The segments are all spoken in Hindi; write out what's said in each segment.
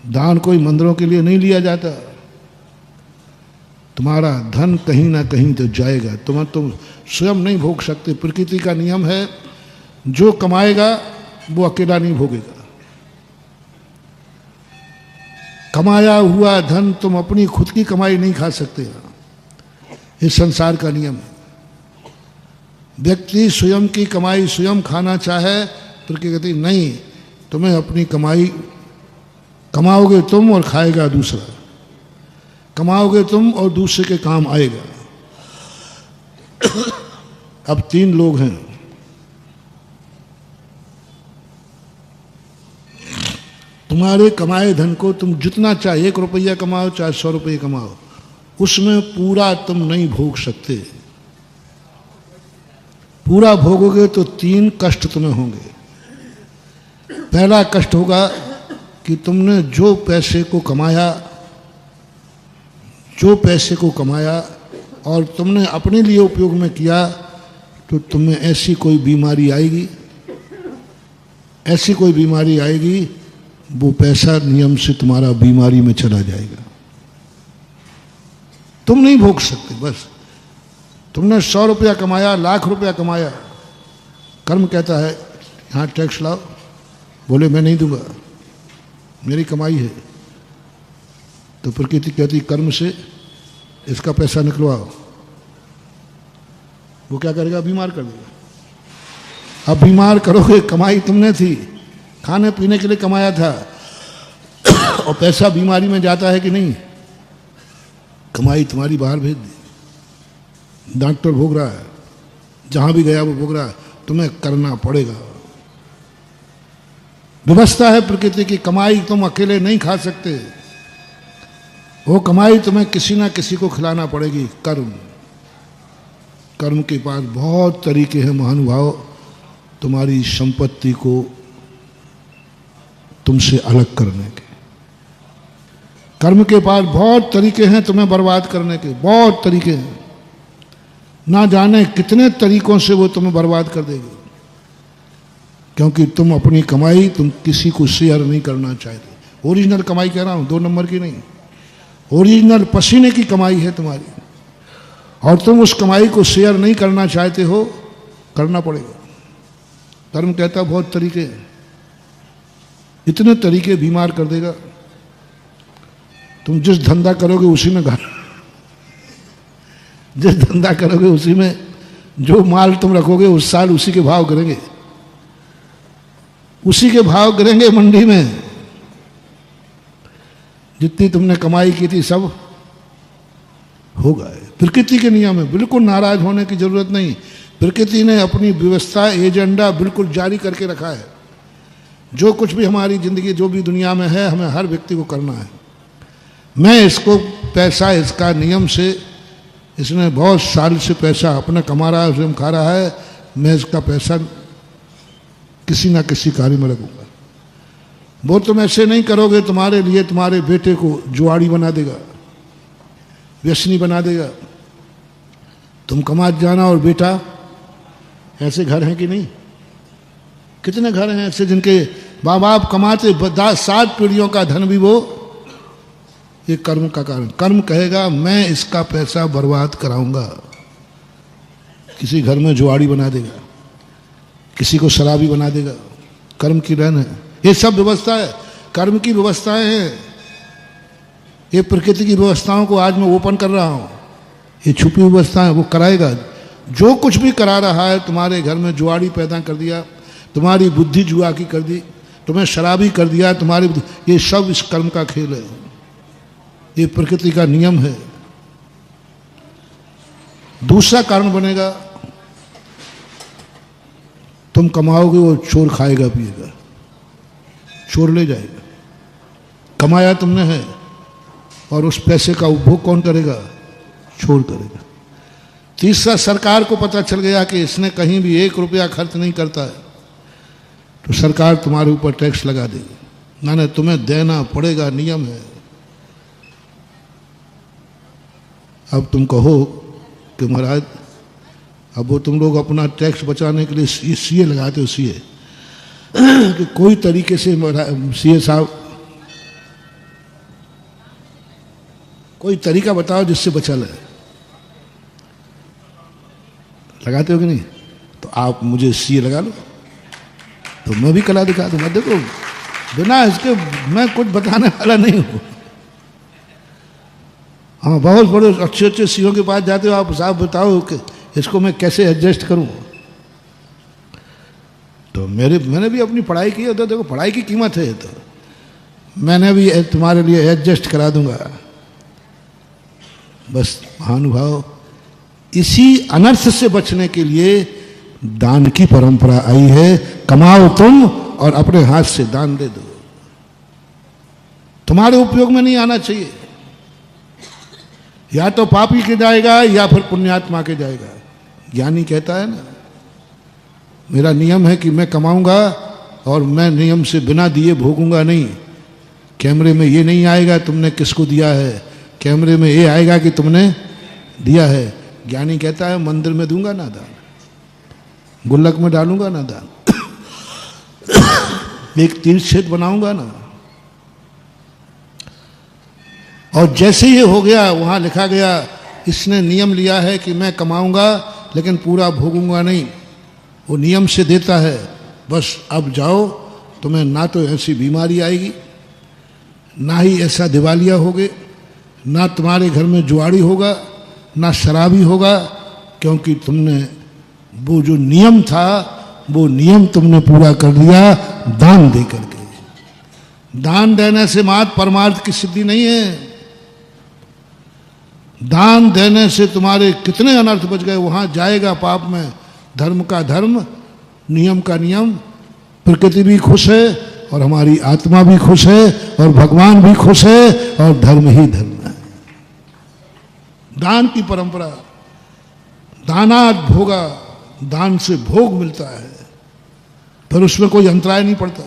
दान कोई मंदिरों के लिए नहीं लिया जाता। तुम्हारा धन कहीं ना कहीं तो जाएगा, तुम स्वयं नहीं भोग सकते। प्रकृति का नियम है, जो कमाएगा वो अकेला नहीं भोगेगा। कमाया हुआ धन तुम अपनी खुद की कमाई नहीं खा सकते। इस संसार का नियम है। व्यक्ति स्वयं की कमाई स्वयं खाना चाहे, प्रकृति नहीं, तुम्हें अपनी कमाई कमाओगे तुम और खाएगा दूसरा, कमाओगे तुम और दूसरे के काम आएगा। अब 3 लोग हैं, तुम्हारे कमाए धन को तुम जितना चाहे 1 रुपया कमाओ चाहे 100 रुपये कमाओ, उसमें पूरा तुम नहीं भोग सकते। पूरा भोगोगे तो 3 कष्ट तुम्हें होंगे। पहला कष्ट होगा कि तुमने जो पैसे को कमाया और तुमने अपने लिए उपयोग में किया, तो तुम्हें ऐसी कोई बीमारी आएगी, वो पैसा नियम से तुम्हारा बीमारी में चला जाएगा। तुम नहीं भोग सकते। बस तुमने 100 रुपया कमाया, 1,00,000 रुपया कमाया, कर्म कहता है यहाँ टैक्स लाओ, बोले मैं नहीं दूंगा, मेरी कमाई है, तो प्रकृति कहती कर्म से इसका पैसा निकलवाओ। वो क्या करेगा? बीमार कर देगा। अब बीमार करोगे, कमाई तुमने थी, खाने पीने के लिए कमाया था, और पैसा बीमारी में जाता है कि नहीं? कमाई तुम्हारी बाहर भेज दी। डॉक्टर भोग रहा है, जहां भी गया वो भोग रहा है, तुम्हें करना पड़ेगा। व्यवस्था है प्रकृति की। कमाई तुम अकेले नहीं खा सकते, वो कमाई तुम्हें किसी ना किसी को खिलाना पड़ेगी। कर्म के पास बहुत तरीके हैं महानुभाव, तुम्हारी संपत्ति को तुमसे अलग करने के। कर्म के पास बहुत तरीके हैं तुम्हें बर्बाद करने के, बहुत तरीके हैं। ना जाने कितने तरीकों से वो तुम्हें बर्बाद कर देगी, क्योंकि तुम अपनी कमाई तुम किसी को शेयर नहीं करना चाहते। ओरिजिनल कमाई कह रहा हूं, 2 नंबर की नहीं। ओरिजिनल पसीने की कमाई है तुम्हारी, और तुम उस कमाई को शेयर नहीं करना चाहते हो, करना पड़ेगा। कर्म कहता बहुत तरीके हैं, इतने तरीके बीमार कर देगा। तुम जिस धंधा करोगे उसी में जिस धंधा करोगे उसी में जो माल तुम रखोगे उस साल उसी के भाव गिरेंगे, उसी के भाव गिरेंगे मंडी में। जितनी तुमने कमाई की थी सब होगा। प्रकृति के नियम है, बिल्कुल नाराज होने की जरूरत नहीं। प्रकृति ने अपनी व्यवस्था, एजेंडा बिल्कुल जारी करके रखा है। जो कुछ भी हमारी जिंदगी, जो भी दुनिया में है, हमें हर व्यक्ति को करना है। मैं इसको पैसा, इसका नियम से, इसने बहुत साल से पैसा अपना कमा रहा है, स्वयं खा रहा है, मैं इसका पैसा किसी ना किसी कार्य में लगूंगा। वो तुम ऐसे नहीं करोगे, तुम्हारे लिए तुम्हारे बेटे को जुआड़ी बना देगा, व्यसनी बना देगा। तुम कमा जाना और बेटा, ऐसे घर हैं कि नहीं? कितने घर हैं ऐसे जिनके माँ बाप कमाते, 7 पीढ़ियों का धन भी वो, ये कर्म का कारण। कर्म कहेगा मैं इसका पैसा बर्बाद कराऊंगा। किसी घर में जुआड़ी बना देगा, किसी को शराबी बना देगा। कर्म की रहन है, ये सब व्यवस्था है, कर्म की व्यवस्थाएं हैं। ये प्रकृति की व्यवस्थाओं को आज मैं ओपन कर रहा हूं। ये छुपी व्यवस्थाएं वो कराएगा। जो कुछ भी करा रहा है, तुम्हारे घर में जुआड़ी पैदा कर दिया, तुम्हारी बुद्धि जुआ की कर दी, तुम्हें शराबी कर दिया, तुम्हारी, ये सब इस कर्म का खेल है। ये प्रकृति का नियम है। दूसरा कारण बनेगा, तुम कमाओगे वो चोर खाएगा पिएगा, चोर ले जाएगा। कमाया तुमने है, और उस पैसे का उपभोग कौन करेगा? चोर करेगा। तीसरा, सरकार को पता चल गया कि इसने कहीं भी 1 रुपया खर्च नहीं करता है, तो सरकार तुम्हारे ऊपर टैक्स लगा देगी। ना तुम्हें देना पड़ेगा, नियम है। अब तुम कहो कि महाराज, अब वो तुम लोग अपना टैक्स बचाने के लिए सीए लगाते हो, सीए कि कोई तरीके से सीए साहब कोई तरीका बताओ जिससे बचा ले। लगाते हो कि नहीं? तो आप मुझे सीए लगा लो, तो मैं भी कला दिखा दूंगा। देखो बिना इसके मैं कुछ बताने वाला नहीं हूं। हाँ, बहुत बड़े अच्छे अच्छे सीओ के पास जाते हो, आप साहब बताओ कि इसको मैं कैसे एडजस्ट करूं। तो मैंने भी अपनी पढ़ाई की है, तो देखो पढ़ाई की कीमत है। तो मैंने भी तुम्हारे लिए एडजस्ट करा दूंगा। बस महानुभाव, इसी अनर्थ से बचने के लिए दान की परंपरा आई है। कमाओ तुम और अपने हाथ से दान दे दो। तुम्हारे उपयोग में नहीं आना चाहिए। या तो पापी के जाएगा या फिर पुण्यात्मा के जाएगा। ज्ञानी कहता है ना, मेरा नियम है कि मैं कमाऊंगा और मैं नियम से बिना दिए भोगूंगा नहीं। कैमरे में ये नहीं आएगा तुमने किसको दिया है, कैमरे में ये आएगा कि तुमने दिया है। ज्ञानी कहता है मंदिर में दूंगा ना दान, गुल्लक में डालूंगा ना दान, एक तीर्थ क्षेत्र बनाऊंगा ना। और जैसे ये हो गया, वहां लिखा गया इसने नियम लिया है कि मैं कमाऊंगा लेकिन पूरा भोगूंगा नहीं। वो नियम से देता है, बस अब जाओ, तुम्हें ना तो ऐसी बीमारी आएगी, ना ही ऐसा दिवालिया होगे, ना तुम्हारे घर में जुआड़ी होगा, ना शराबी होगा, क्योंकि तुमने वो जो नियम था वो नियम तुमने पूरा कर दिया दान दे करके। दान देने से मात्र परमार्थ की सिद्धि नहीं है। दान देने से तुम्हारे कितने अनर्थ बच गए। वहां जाएगा पाप में, धर्म का धर्म, नियम का नियम, प्रकृति भी खुश है और हमारी आत्मा भी खुश है और भगवान भी खुश है और धर्म ही धर्म है। दान की परंपरा, दानात भोगा, दान से भोग मिलता है, फिर उसमें कोई अंतराय नहीं पड़ता।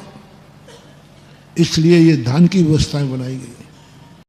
इसलिए ये दान की व्यवस्थाएं बनाई गई।